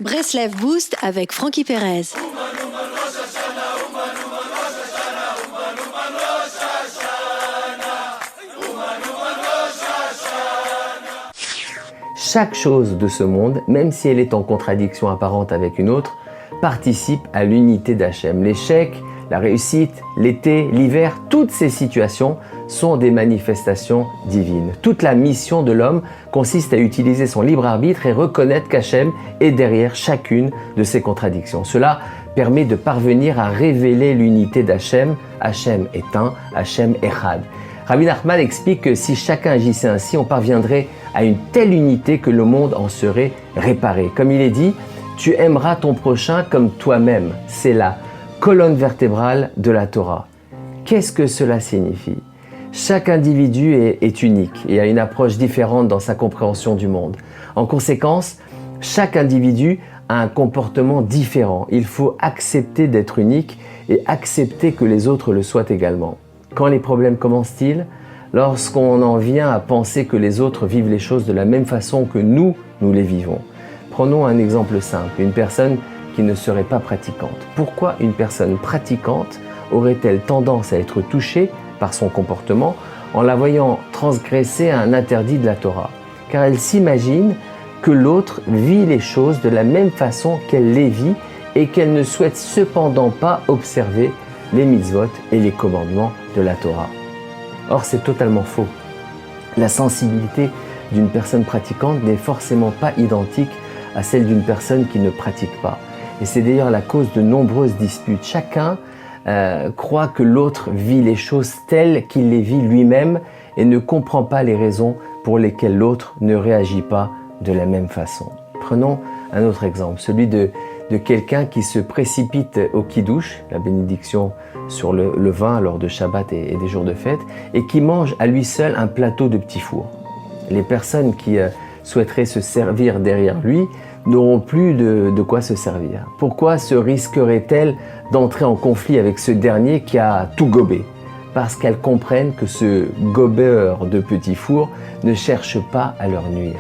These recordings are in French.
Breslev Boost avec Francky Perez. Chaque chose de ce monde, même si elle est en contradiction apparente avec une autre, participe à l'unité d'Hachem. L'échec, la réussite, l'été, l'hiver, toutes ces situations sont des manifestations divines. Toute la mission de l'homme consiste à utiliser son libre arbitre et reconnaître qu'Hachem est derrière chacune de ces contradictions. Cela permet de parvenir à révéler l'unité d'Hachem. Hachem est un, Hachem Echad. Rabbi Nachman explique que si chacun agissait ainsi, on parviendrait à une telle unité que le monde en serait réparé. Comme il est dit, tu aimeras ton prochain comme toi-même. C'est la colonne vertébrale de la Torah. Qu'est-ce que cela signifie ? Chaque individu est unique et a une approche différente dans sa compréhension du monde. En conséquence, chaque individu a un comportement différent. Il faut accepter d'être unique et accepter que les autres le soient également. Quand les problèmes commencent-ils ? Lorsqu'on en vient à penser que les autres vivent les choses de la même façon que nous les vivons. Prenons un exemple simple, une personne qui ne serait pas pratiquante. Pourquoi une personne pratiquante aurait-elle tendance à être touchée par son comportement en la voyant transgresser un interdit de la Torah ? Car elle s'imagine que l'autre vit les choses de la même façon qu'elle les vit et qu'elle ne souhaite cependant pas observer les mitzvot et les commandements de la Torah. Or, c'est totalement faux. La sensibilité d'une personne pratiquante n'est forcément pas identique à celle d'une personne qui ne pratique pas. Et c'est d'ailleurs la cause de nombreuses disputes. Chacun croit que l'autre vit les choses telles qu'il les vit lui-même et ne comprend pas les raisons pour lesquelles l'autre ne réagit pas de la même façon. Prenons un autre exemple, celui de quelqu'un qui se précipite au kiddush, la bénédiction sur le vin lors de Shabbat et des jours de fête, et qui mange à lui seul un plateau de petits fours. Les personnes qui souhaiteraient se servir derrière lui n'auront plus de quoi se servir. Pourquoi se risquerait-elle d'entrer en conflit avec ce dernier qui a tout gobé ? Parce qu'elles comprennent que ce gobeur de petits fours ne cherche pas à leur nuire.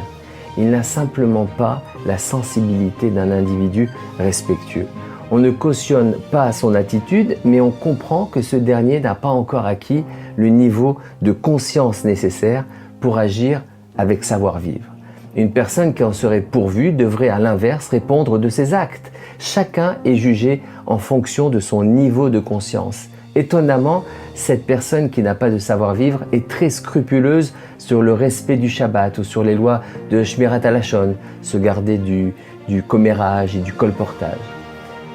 Il n'a simplement pas la sensibilité d'un individu respectueux. On ne cautionne pas son attitude, mais on comprend que ce dernier n'a pas encore acquis le niveau de conscience nécessaire pour agir avec savoir-vivre. Une personne qui en serait pourvue devrait à l'inverse répondre de ses actes. Chacun est jugé en fonction de son niveau de conscience. Étonnamment, cette personne qui n'a pas de savoir-vivre est très scrupuleuse sur le respect du Shabbat ou sur les lois de Shmirat HaLashon, se garder du commérage et du colportage.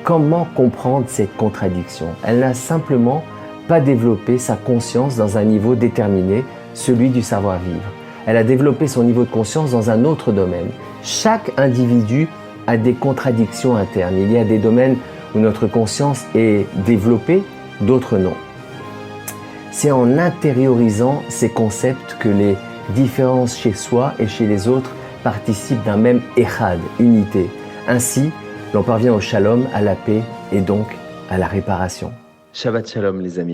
Comment comprendre cette contradiction ? Elle n'a simplement pas développé sa conscience dans un niveau déterminé, celui du savoir-vivre. Elle a développé son niveau de conscience dans un autre domaine. Chaque individu a des contradictions internes. Il y a des domaines où notre conscience est développée, d'autres non. C'est en intériorisant ces concepts que les différences chez soi et chez les autres participent d'un même echad, unité. Ainsi, l'on parvient au shalom, à la paix et donc à la réparation. Shabbat shalom les amis.